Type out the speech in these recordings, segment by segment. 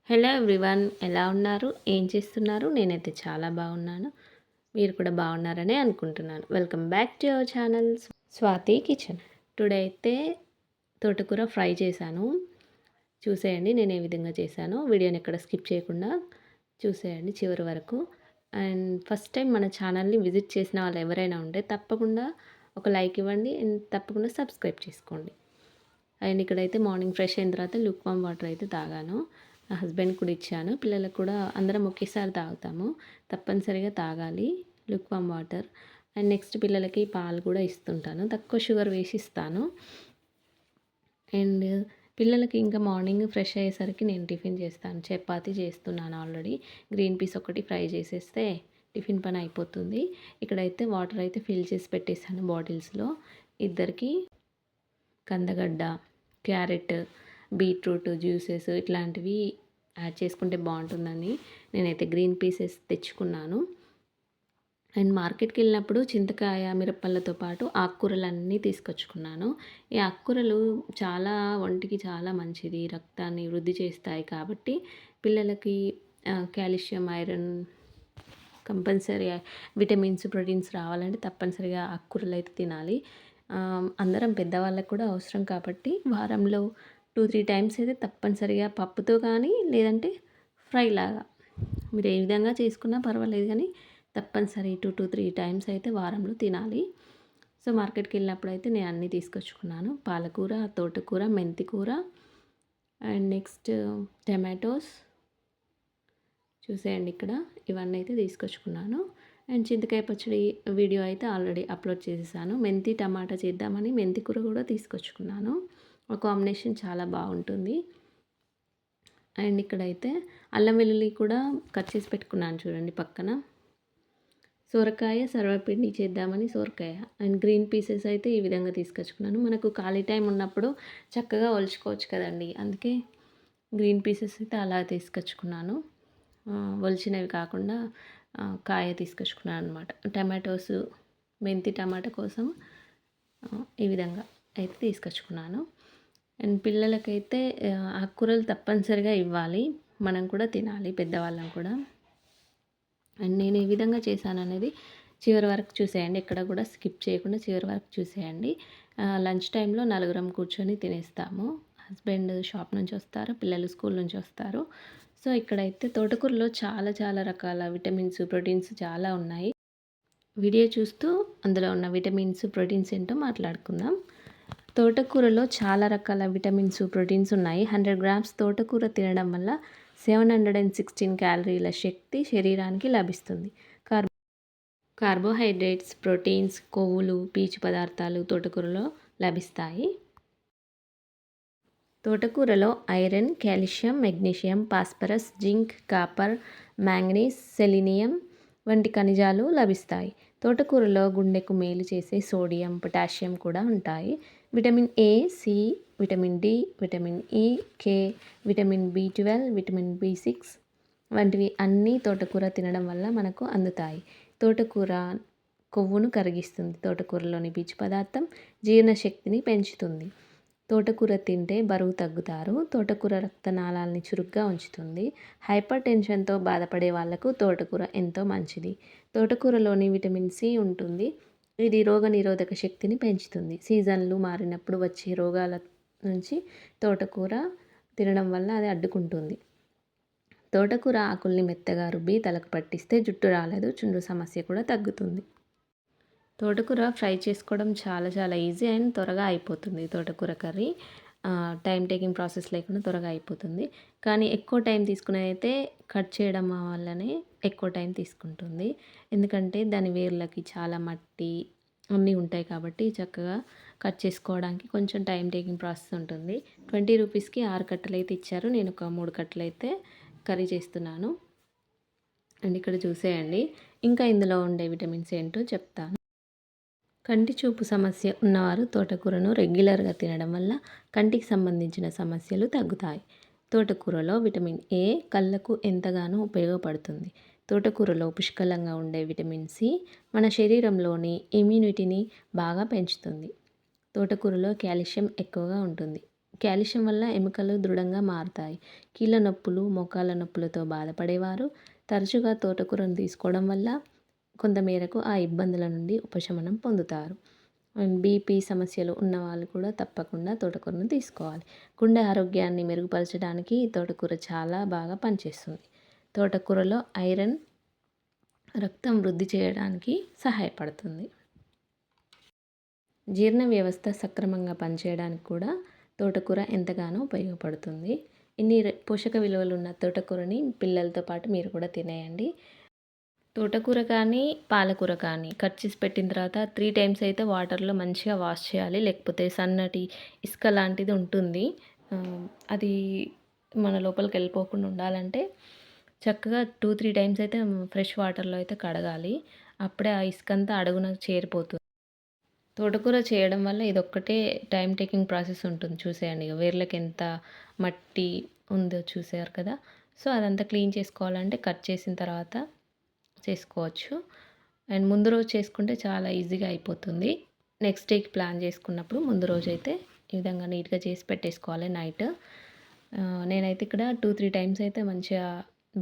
Hello everyone, ఎలా ఉన్నారు? ఏం చేస్తున్నారు? నేనైతే చాలా బాగున్నాను. మీరు కూడా బాగున్నారని అనుకుంటున్నాను. Welcome back to our channel Swathi kitchen. Today అయితే తోటకూర ఫ్రై చేశాను. చూసేయండి నేను ఏ విధంగా చేశానో. వీడియోని ఎక్కడ స్కిప్ చేయకుండా చూసేయండి చివరి వరకు. అండ్ ఫస్ట్ టైం మన ఛానల్ని విజిట్ చేసిన వాళ్ళు ఎవరైనా ఉంటే తప్పకుండా ఒక లైక్ ఇవ్వండి అండ్ తప్పకుండా సబ్స్క్రైబ్ చేసుకోండి. అండ్ ఇక్కడైతే మార్నింగ్ ఫ్రెష్ అయిన తర్వాత లుక్ వామ్ వాటర్ అయితే తాగాను. నా హస్బెండ్ కూడా ఇచ్చాను. పిల్లలకు కూడా అందరం ఒకేసారి తాగుతాము. తప్పనిసరిగా తాగాలి look warm water. And next పిల్లలకి పాలు కూడా ఇస్తుంటాను. తక్కువ షుగర్ వేసి ఇస్తాను. అండ్ పిల్లలకి ఇంకా మార్నింగ్ ఫ్రెష్ అయ్యేసరికి నేను టిఫిన్ చేస్తాను. చపాతీ చేస్తున్నాను ఆల్రెడీ. గ్రీన్ పీస్ ఒకటి ఫ్రై చేసేస్తే టిఫిన్ పని అయిపోతుంది. ఇక్కడైతే వాటర్ అయితే ఫిల్ చేసి పెట్టేసాను బాటిల్స్లో. ఇద్దరికి కందగడ్డ, క్యారెట్, బీట్రూట్ జ్యూసెస్ ఇట్లాంటివి యాడ్ చేసుకుంటే బాగుంటుందని నేనైతే గ్రీన్ పీసెస్ తెచ్చుకున్నాను. అండ్ మార్కెట్కి వెళ్ళినప్పుడు చింతకాయ, మిరపళ్ళతో పాటు ఆకుకూరలన్నీ తీసుకొచ్చుకున్నాను. ఈ ఆకుకూరలు చాలా ఒంటికి చాలా మంచిది, రక్తాన్ని వృద్ధి చేస్తాయి. కాబట్టి పిల్లలకి calcium, iron compulsory, vitamins, proteins రావాలంటే తప్పనిసరిగా ఆకుకూరలు అయితే తినాలి. అందరం పెద్దవాళ్ళకు కూడా అవసరం కాబట్టి వారంలో 2-3 టైమ్స్ అయితే తప్పనిసరిగా పప్పుతో కానీ లేదంటే ఫ్రై లాగా మీరు ఏ విధంగా చేసుకున్నా పర్వాలేదు, కానీ తప్పనిసరి 2-3 టైమ్స్ అయితే వారంలో తినాలి. సో మార్కెట్కి వెళ్ళినప్పుడు అయితే నేను అన్నీ తీసుకొచ్చుకున్నాను. పాలకూర, తోటకూర, మెంతి కూర అండ్ నెక్స్ట్ టమాటోస్ చూసేయండి ఇక్కడ. ఇవన్నీ అయితే తీసుకొచ్చుకున్నాను. అండ్ చింతకాయ పచ్చడి వీడియో అయితే ఆల్రెడీ అప్లోడ్ చేసేసాను. మెంతి టమాటా చేద్దామని మెంతి కూర కూడా తీసుకొచ్చుకున్నాను. ఆ కాంబినేషన్ చాలా బాగుంటుంది. అండ్ ఇక్కడైతే అల్లం వెల్లుల్లి కూడా కట్ చేసి పెట్టుకున్నాను చూడండి పక్కన. సొరకాయ, సర్వపిండి చేద్దామని సొరకాయ అండ్ గ్రీన్ పీసెస్ అయితే ఈ విధంగా తీసుకొచ్చుకున్నాను. మనకు ఖాళీ టైం ఉన్నప్పుడు చక్కగా ఒలుచుకోవచ్చు కదండి, అందుకే గ్రీన్ పీసెస్ అయితే అలా తీసుకొచ్చుకున్నాను. ఒలిచినవి కాకుండా కాయ తీసుకొచ్చుకున్నాను అనమాట. టమాటోస్, మెంతి టమాటా కోసం ఈ విధంగా అయితే తీసుకొచ్చుకున్నాను. అండ్ పిల్లలకైతే ఆకుకూరలు తప్పనిసరిగా ఇవ్వాలి, మనం కూడా తినాలి, పెద్దవాళ్ళం కూడా. అండ్ నేను ఏ విధంగా చేశాను అనేది చివరి వరకు చూసేయండి. ఎక్కడ కూడా స్కిప్ చేయకుండా చివరి వరకు చూసేయండి. లంచ్ టైంలో నలుగురం కూర్చొని తినేస్తాము. హస్బెండ్ షాప్ నుంచి వస్తారు, పిల్లలు స్కూల్ నుంచి వస్తారు. సో ఇక్కడైతే తోటకూరలో చాలా చాలా రకాల విటమిన్స్, ప్రోటీన్స్ చాలా ఉన్నాయి. వీడియో చూస్తూ అందులో ఉన్న విటమిన్స్, ప్రోటీన్స్ ఏంటో మాట్లాడుకుందాం. తోటకూరలో చాలా రకాల విటమిన్స్, ప్రోటీన్స్ ఉన్నాయి. 100 గ్రామ్స్ తోటకూర తినడం వల్ల 716 క్యాలరీల శక్తి శరీరానికి లభిస్తుంది. కార్బోహైడ్రేట్స్, ప్రోటీన్స్, కొవ్వులు, పీచు పదార్థాలు తోటకూరలో లభిస్తాయి. తోటకూరలో iron, calcium, magnesium, phosphorus, zinc, copper, manganese, selenium వంటి ఖనిజాలు లభిస్తాయి. తోటకూరలో గుండెకు మేలు చేసే సోడియం, పొటాషియం కూడా ఉంటాయి. Vitamin A, C, vitamin D, vitamin E, K, vitamin B12, vitamin B6 వంటివి అన్నీ తోటకూర తినడం వల్ల మనకు అందుతాయి. తోటకూర కొవ్వును కరిగిస్తుంది. తోటకూరలోని పీచు పదార్థం జీర్ణశక్తిని పెంచుతుంది. తోటకూర తింటే బరువు తగ్గుతారు. తోటకూర రక్తనాళాలని చురుగ్గా ఉంచుతుంది. హైపర్ టెన్షన్తో బాధపడే వాళ్లకు తోటకూర ఎంతో మంచిది. తోటకూరలోని విటమిన్ సి ఉంటుంది. ఇది రోగనిరోధక శక్తిని పెంచుతుంది. సీజన్లు మారినప్పుడు వచ్చే రోగాల నుంచి తోటకూర తినడం వల్ల అది అడ్డుకుంటుంది. తోటకూర ఆకుల్ని మెత్తగా రుబ్బి తలకు పట్టిస్తే జుట్టు రాలదు, చుండ్రు సమస్య కూడా తగ్గుతుంది. తోటకూర ఫ్రై చేసుకోవడం చాలా చాలా ఈజీ అండ్ త్వరగా అయిపోతుంది. తోటకూర కర్రీ టైం టేకింగ్ ప్రాసెస్ లేకుండా త్వరగా అయిపోతుంది. కానీ ఎక్కువ టైం తీసుకునేదైతే కట్ చేయడం వల్లనే ఎక్కువ టైం తీసుకుంటుంది. ఎందుకంటే దాని వేర్లకి చాలా మట్టి అన్నీ ఉంటాయి కాబట్టి చక్కగా కట్ చేసుకోవడానికి కొంచెం టైం టేకింగ్ ప్రాసెస్ ఉంటుంది. 20 రూపీస్కి 6 కట్టలు అయితే ఇచ్చారు. నేను ఒక 3 కట్టలు అయితే కర్రీ చేస్తున్నాను. అండ్ ఇక్కడ చూసేయండి, ఇంకా ఇందులో ఉండే విటమిన్స్ ఏంటో చెప్తాను. కంటి చూపు సమస్య ఉన్నవారు తోటకూరను రెగ్యులర్గా తినడం వల్ల కంటికి సంబంధించిన సమస్యలు తగ్గుతాయి. తోటకూరలో విటమిన్ ఏ కళ్ళకు ఎంతగానో ఉపయోగపడుతుంది. తోటకూరలో పుష్కలంగా ఉండే విటమిన్ సి మన శరీరంలోని ఇమ్యూనిటీని బాగా పెంచుతుంది. తోటకూరలో కాల్షియం ఎక్కువగా ఉంటుంది. కాల్షియం వల్ల ఎముకలు దృఢంగా మారుతాయి. కీళ్ళ నొప్పులు, మోకాళ్ళ నొప్పులతో బాధపడేవారు తరచుగా తోటకూరను తీసుకోవడం వల్ల కొంతమేరకు ఆ ఇబ్బందుల నుండి ఉపశమనం పొందుతారు. బీపీ సమస్యలు ఉన్నవాళ్ళు కూడా తప్పకుండా తోటకూరను తీసుకోవాలి. గుండె ఆరోగ్యాన్ని మెరుగుపరచడానికి తోటకూర చాలా బాగా పనిచేస్తుంది. తోటకూరలో ఐరన్ రక్తం వృద్ధి చేయడానికి సహాయపడుతుంది. జీర్ణ వ్యవస్థ సక్రమంగా పనిచేయడానికి కూడా తోటకూర ఎంతగానో ఉపయోగపడుతుంది. ఇన్ని పోషక విలువలు ఉన్న తోటకూరని పిల్లలతో పాటు మీరు కూడా తినేయండి. తోటకూర కానీ పాలకూర కానీ కట్ చేసి పెట్టిన తర్వాత 3 టైమ్స్ అయితే వాటర్లో మంచిగా వాష్ చేయాలి. లేకపోతే సన్నటి ఇసుక లాంటిది ఉంటుంది. అది మన లోపలికి వెళ్ళిపోకుండా ఉండాలంటే చక్కగా 2-3 టైమ్స్ అయితే ఫ్రెష్ వాటర్లో అయితే కడగాలి. అప్పుడే ఆ ఇసుక అంతా అడుగున చేరిపోతుంది. తోటకూర చేయడం వల్ల ఇదొక్కటే టైం టేకింగ్ ప్రాసెస్ ఉంటుంది. చూసేయండి వేర్లకి ఎంత మట్టి ఉందో చూసారు కదా. సో అదంతా క్లీన్ చేసుకోవాలంటే కట్ చేసిన తర్వాత చేసుకోవచ్చు. అండ్ ముందు రోజు చేసుకుంటే చాలా ఈజీగా అయిపోతుంది. నెక్స్ట్ డేకి ప్లాన్ చేసుకున్నప్పుడు ముందు రోజు అయితే ఈ విధంగా నీట్గా చేసి పెట్టేసుకోవాలి నైట్. నేనైతే ఇక్కడ 2-3 టైమ్స్ అయితే మంచిగా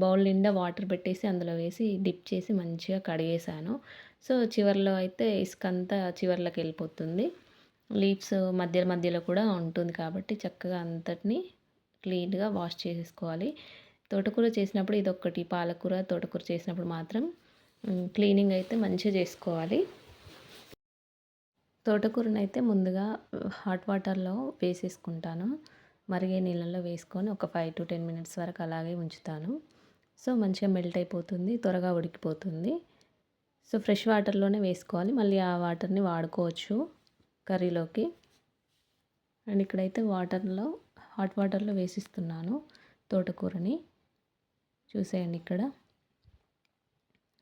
బౌల్ నిండా వాటర్ పెట్టేసి అందులో వేసి డిప్ చేసి మంచిగా కడిగేసాను. సో చివర్లో అయితే ఇసుక అంతా చివర్లోకి వెళ్ళిపోతుంది. లీవ్స్ మధ్య మధ్యలో కూడా ఉంటుంది కాబట్టి చక్కగా అంతటిని క్లీన్గా వాష్ చేసేసుకోవాలి. తోటకూర చేసినప్పుడు ఇదొక్కటి, పాలకూర తోటకూర చేసినప్పుడు మాత్రం క్లీనింగ్ అయితే మంచిగా చేసుకోవాలి. తోటకూరనైతే ముందుగా హాట్ వాటర్లో వేసేసుకుంటాను. మరిగే నీళ్ళల్లో వేసుకొని ఒక 5-10 మినిట్స్ వరకు అలాగే ఉంచుతాను. సో మంచిగా మెల్ట్ అయిపోతుంది, త్వరగా ఉడికిపోతుంది. సో ఫ్రెష్ వాటర్లోనే వేసుకోవాలి. మళ్ళీ ఆ వాటర్ని వాడుకోవచ్చు కర్రీలోకి. అండ్ ఇక్కడైతే హాట్ వాటర్లో వేసిస్తున్నాను తోటకూరని. చూసేయండి ఇక్కడ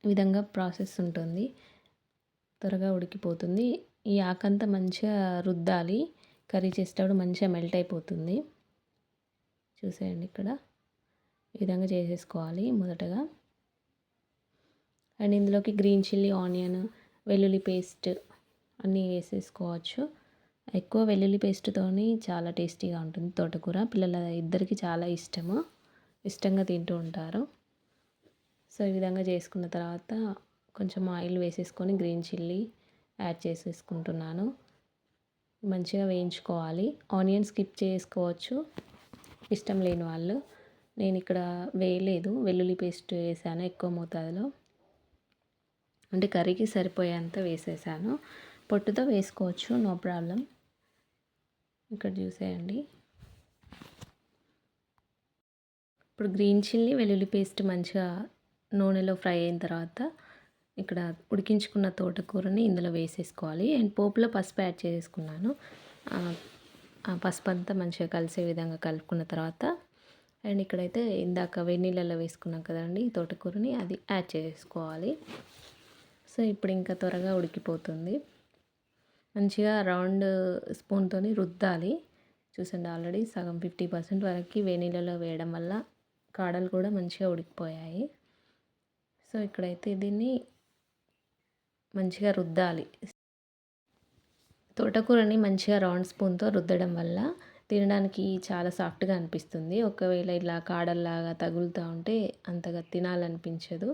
ఈ విధంగా ప్రాసెస్ ఉంటుంది. త్వరగా ఉడికిపోతుంది. ఈ ఆకంతా మంచిగా రుద్దాలి. కర్రీ చేసేటప్పుడు మంచిగా మెల్ట్ అయిపోతుంది. చూసేయండి ఇక్కడ ఈ విధంగా చేసేసుకోవాలి మొదటగా. అండ్ ఇందులోకి గ్రీన్ చిల్లీ, ఆనియన్, వెల్లుల్లి పేస్ట్ అన్నీ వేసేసుకోవచ్చు. ఎక్కువ వెల్లుల్లి పేస్ట్తోని చాలా టేస్టీగా ఉంటుంది తోటకూర. పిల్లల ఇద్దరికి చాలా ఇష్టంగా తింటూ ఉంటారు. సో ఈ విధంగా చేసుకున్న తర్వాత కొంచెం ఆయిల్ వేసేసుకొని గ్రీన్ చిల్లీ యాడ్ చేసేసుకుంటున్నాను. మంచిగా వేయించుకోవాలి. ఆనియన్ స్కిప్ చేసుకోవచ్చు ఇష్టం లేని వాళ్ళు. నేను ఇక్కడ వేయలేదు, వెల్లుల్లి పేస్ట్ వేసాను ఎక్కువ మోతాదులో. అంటే కర్రీకి సరిపోయేంత వేసేసాను. పొట్టుతో వేసుకోవచ్చు, నో ప్రాబ్లం. ఇక్కడ చూసేయండి. ఇప్పుడు గ్రీన్ చిల్లీ, వెల్లుల్లి పేస్ట్ మంచిగా నూనెలో ఫ్రై అయిన తర్వాత ఇక్కడ ఉడికించుకున్న తోటకూరని ఇందులో వేసేసుకోవాలి. అండ్ పోపులో పసుపు యాడ్ చేసుకున్నాను. ఆ పసుపు అంతా మంచిగా కలిసే విధంగా కలుపుకున్న తర్వాత అండ్ ఇక్కడైతే ఇందాక వేడి నీళ్ళలో వేసుకున్నాం కదండి తోటకూరని, అది యాడ్ చేసుకోవాలి. సో ఇప్పుడు ఇంకా త్వరగా ఉడికిపోతుంది. మంచిగా రౌండ్ స్పూన్తోని రుద్దాలి. చూసండి ఆల్రెడీ సగం 50% వరకు వేడి నీళ్ళలో వేయడం వల్ల కాడలు కూడా మంచిగా ఉడికిపోయాయి. సో ఇక్కడైతే దీన్ని మంచిగా రుద్దాలి. తోటకూరని మంచిగా రౌండ్ స్పూన్తో రుద్దడం వల్ల తినడానికి చాలా సాఫ్ట్గా అనిపిస్తుంది. ఒకవేళ ఇలా కాడల్లాగా తగులుతూ ఉంటే అంతగా తినాలనిపించదు.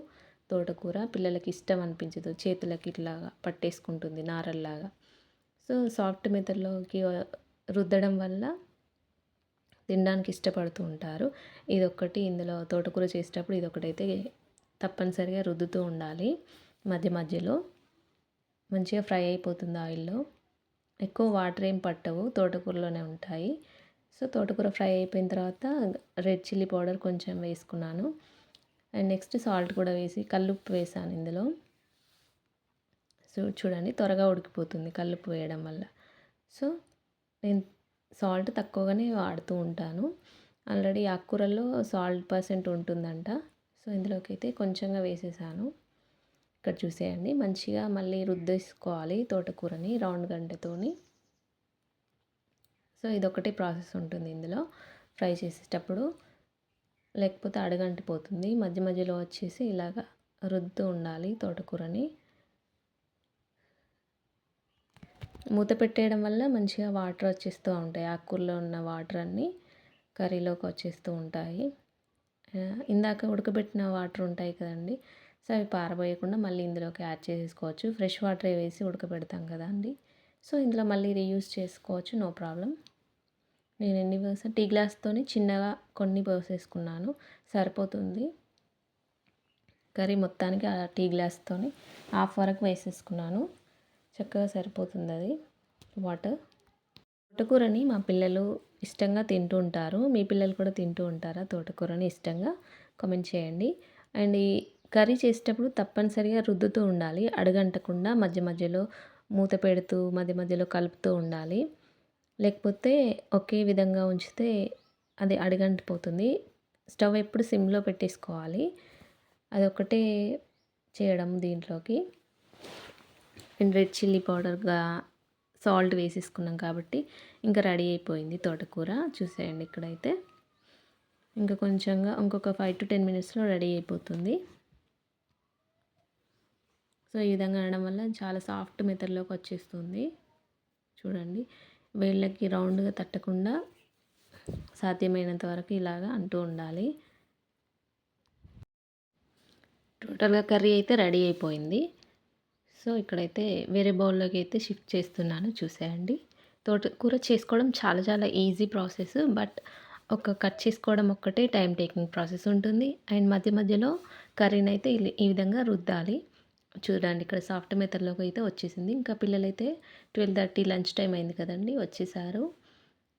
తోటకూర పిల్లలకి ఇష్టం అనిపించదు, చేతులకి ఇట్లాగా పట్టేసుకుంటుంది నారల్లాగా. సో సాఫ్ట్ మెథడ్లోకి రుద్దడం వల్ల తినడానికి ఇష్టపడుతూ ఉంటారు. ఇదొక్కటి ఇందులో తోటకూర చేసేటప్పుడు ఇదొకటైతే తప్పనిసరిగా రుద్దుతూ ఉండాలి. మధ్య మధ్యలో మంచిగా ఫ్రై అయిపోతుంది ఆయిల్లో. ఎక్కువ వాటర్ ఏం పట్టవు, తోటకూరలోనే ఉంటాయి. సో తోటకూర ఫ్రై అయిపోయిన తర్వాత రెడ్ చిల్లీ పౌడర్ కొంచెం వేసుకున్నాను. అండ్ నెక్స్ట్ సాల్ట్ కూడా వేసి కల్లుప్పు వేసాను ఇందులో. సో చూడండి త్వరగా ఉడికిపోతుంది కల్లుప్పు వేయడం వల్ల. సో నేను సాల్ట్ తక్కువగానే వాడుతూ ఉంటాను. ఆల్రెడీ ఆకుకూరల్లో సాల్ట్ పర్సెంట్ ఉంటుందంట. సో ఇందులోకి అయితే కొంచెంగా వేసేసాను. ఇక్కడ చూసేయండి మంచిగా మళ్ళీ రుద్దేసుకోవాలి తోటకూరని రౌండ్ గంటెతోని. సో ఇదొకటి ప్రాసెస్ ఉంటుంది ఇందులో ఫ్రై చేసేటప్పుడు, లేకపోతే అడుగంటిపోతుంది. మధ్య మధ్యలో వచ్చేసి ఇలాగ రుద్దుతూ ఉండాలి తోటకూరని. మూత పెట్టేయడం వల్ల మంచిగా వాటర్ వచ్చేస్తూ ఉంటాయి. ఆకుకూరలో ఉన్న వాటర్ అన్నీ కర్రీలోకి వచ్చేస్తూ ఉంటాయి. ఇందాక ఉడకబెట్టిన వాటర్ ఉంటాయి కదండీ! సో, అవి పారబోయకుండా మళ్ళీ ఇందులోకి యాడ్ చేసేసుకోవచ్చు. ఫ్రెష్ వాటరే వేసి ఉడకబెడతాం కదండీ! సో, ఇందులో మళ్ళీ రీయూజ్ చేసుకోవచ్చు. No problem. నేను ఎన్ని పోసా టీ గ్లాస్తోని చిన్నగా కొన్ని పోసేసుకున్నాను. సరిపోతుంది. కర్రీ మొత్తానికి ఆ టీ గ్లాస్తోని హాఫ్ వరకు వేసేసుకున్నాను. చక్కగా సరిపోతుంది అది వాటర్. తోటకూరని మా పిల్లలు ఇష్టంగా తింటూ ఉంటారు. మీ పిల్లలు కూడా తింటూ ఉంటారా తోటకూరని ఇష్టంగా? కామెంట్ చేయండి. అండ్ ఈ కర్రీ చేసేటప్పుడు తప్పనిసరిగా రుద్దుతూ ఉండాలి. అడుగంటకుండా మధ్య మధ్యలో మూత పెడుతూ మధ్య మధ్యలో కలుపుతూ ఉండాలి. లేకపోతే ఒకే విధంగా ఉంచితే అది అడుగంటిపోతుంది. స్టవ్ ఎప్పుడు సిమ్లో పెట్టేసుకోవాలి. అదొక్కటే చేయడం దీంట్లోకి. అండ్ రెడ్ చిల్లీ పౌడర్గా సాల్ట్ వేసేసుకున్నాం కాబట్టి ఇంకా రెడీ అయిపోయింది తోటకూర. చూసేయండి ఇక్కడైతే ఇంకా కొంచెంగా ఇంకొక 5 to 10 మినిట్స్లో రెడీ అయిపోతుంది. సో ఈ విధంగా అనడం వల్ల చాలా సాఫ్ట్ మెథడ్లోకి వచ్చేస్తుంది. చూడండి, వేళ్ళకి రౌండ్గా తట్టకుండా సాధ్యమైనంత వరకు ఇలాగా అంటూ ఉండాలి. టోటల్గా కర్రీ అయితే రెడీ అయిపోయింది. సో ఇక్కడైతే వేరే బౌల్లోకి అయితే షిఫ్ట్ చేస్తున్నాను. చూసేయండి, తోటకూర చేసుకోవడం చాలా చాలా ఈజీ ప్రాసెస్. బట్ ఒక కట్ చేసుకోవడం ఒక్కటే టైం టేకింగ్ ప్రాసెస్ ఉంటుంది. అండ్ మధ్య మధ్యలో కర్రీని అయితే ఈ విధంగా రుద్దాలి. చూడండి, ఇక్కడ సాఫ్ట్ మెథడ్లోకి అయితే వచ్చేసింది. ఇంకా పిల్లలైతే 12:30 లంచ్ టైం అయింది కదండి, వచ్చేసారు.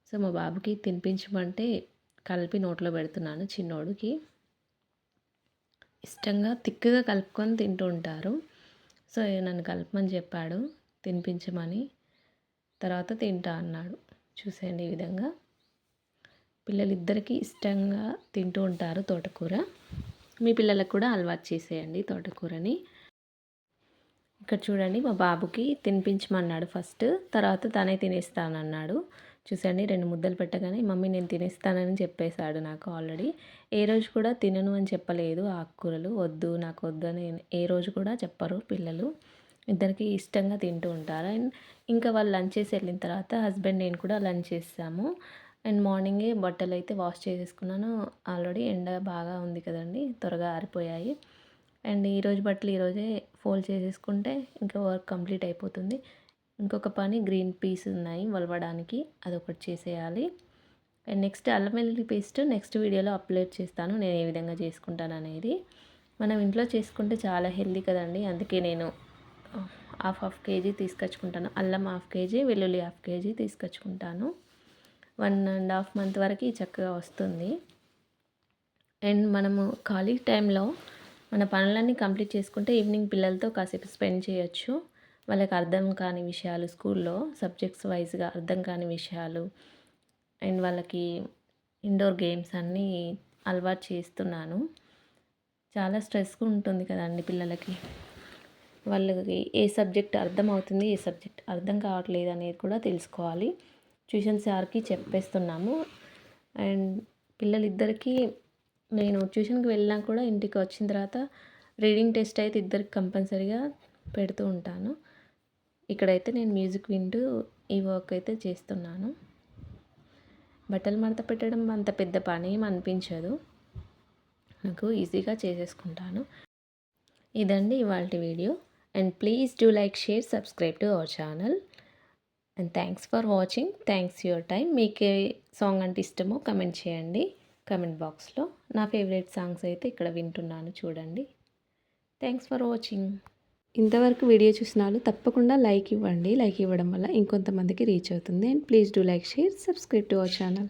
సో మా బాబుకి తినిపించమంటే కలిపి నోట్లో పెడుతున్నాను. చిన్నోడికి ఇష్టంగా తిక్కుగా కలుపుకొని తింటూ ఉంటారు. సో నన్ను కలపమని చెప్పాడు, తినిపించమని. తర్వాత తింటా అన్నాడు. చూసేయండి, ఈ విధంగా పిల్లలిద్దరికీ ఇష్టంగా తింటూ ఉంటారు తోటకూర. మీ పిల్లలకు కూడా అలవాటు చేసేయండి తోటకూరని. ఇక్కడ చూడండి, మా బాబుకి తినిపించమన్నాడు ఫస్ట్, తర్వాత తనే తినేస్తానన్నాడు. చూసండి, 2 ముద్దలు పెట్టగానే మమ్మీ నేను తినేస్తానని చెప్పేశాడు నాకు ఆల్రెడీ. ఏ రోజు కూడా తినను అని చెప్పలేదు. ఆకుకూరలు వద్దు, నాకు వద్దు అని ఏ రోజు కూడా చెప్పరు పిల్లలు. ఇద్దరికి ఇష్టంగా తింటూ ఉంటారు. అండ్ ఇంకా వాళ్ళు లంచ్ చేసి వెళ్ళిన తర్వాత హస్బెండ్ నేను కూడా లంచ్ చేసాము. అండ్ మార్నింగే బట్టలు అయితే వాష్ చేసేసుకున్నాను. ఆల్రెడీ ఎండ బాగా ఉంది కదండి, త్వరగా ఆరిపోయాయి. అండ్ ఈరోజు బట్టలు ఈరోజే ఫోల్డ్ చేసేసుకుంటే ఇంకా వర్క్ కంప్లీట్ అయిపోతుంది. ఇంకొక పని గ్రీన్ పీస్ ఉన్నాయి వలవడానికి, అదొకటి చేసేయాలి. అండ్ నెక్స్ట్ అల్లం వెల్లుల్లి పేస్ట్ నెక్స్ట్ వీడియోలో అప్లోడ్ చేస్తాను, నేను ఏ విధంగా చేసుకుంటాను అనేది. మనం ఇంట్లో చేసుకుంటే చాలా హెల్దీ కదండి, అందుకే నేను హాఫ్ కేజీ తీసుకొచ్చుకుంటాను. అల్లం 1/2 కేజీ, వెల్లుల్లి 1/2 కేజీ తీసుకొచ్చుకుంటాను. 1.5 మంత్ వరకు చక్కగా వస్తుంది. అండ్ మనము ఖాళీ టైంలో మన పనులన్నీ కంప్లీట్ చేసుకుంటే ఈవినింగ్ పిల్లలతో కాసేపు స్పెండ్ చేయొచ్చు. వాళ్ళకి అర్థం కాని విషయాలు, స్కూల్లో సబ్జెక్ట్స్ వైజ్గా అర్థం కాని విషయాలు, అండ్ వాళ్ళకి ఇండోర్ గేమ్స్ అన్నీ అలవాటు చేస్తున్నాను. చాలా స్ట్రెస్గా ఉంటుంది కదండి పిల్లలకి. వాళ్ళకి ఏ సబ్జెక్ట్ అర్థం అవుతుంది, ఏ సబ్జెక్ట్ అర్థం కావట్లేదు అనేది కూడా తెలుసుకోవాలి. ట్యూషన్ సార్కి చెప్పేస్తున్నాము. అండ్ పిల్లలిద్దరికీ నేను ట్యూషన్కి వెళ్ళినా కూడా ఇంటికి వచ్చిన తర్వాత రీడింగ్ టెస్ట్ అయితే ఇద్దరికి కంపల్సరీగా పెడుతూ ఉంటాను. ఇక్కడైతే నేను మ్యూజిక్ వింటూ ఈ వర్క్ అయితే చేస్తున్నాను. బట్టలు మడత పెట్టడం అంత పెద్ద పని ఏం అనిపించదు, నాకు ఈజీగా చేసేసుకుంటాను. ఇదండి ఇవాల్టి video. And please do like, share, subscribe to our channel. And thanks for watching. Thanks your time. మీకు ఏ సాంగ్ అంటే ఇష్టమో కమెంట్ చేయండి కమెంట్ బాక్స్లో. నా ఫేవరెట్ సాంగ్స్ అయితే ఇక్కడ వింటున్నాను, చూడండి. Thanks for watching. ఇంతవరకు వీడియో చూసిన వాళ్ళు తప్పకుండా లైక్ ఇవ్వండి. లైక్ ఇవ్వడం వల్ల ఇంకొంతమందికి రీచ్ అవుతుంది. And please do like, share, subscribe to our channel.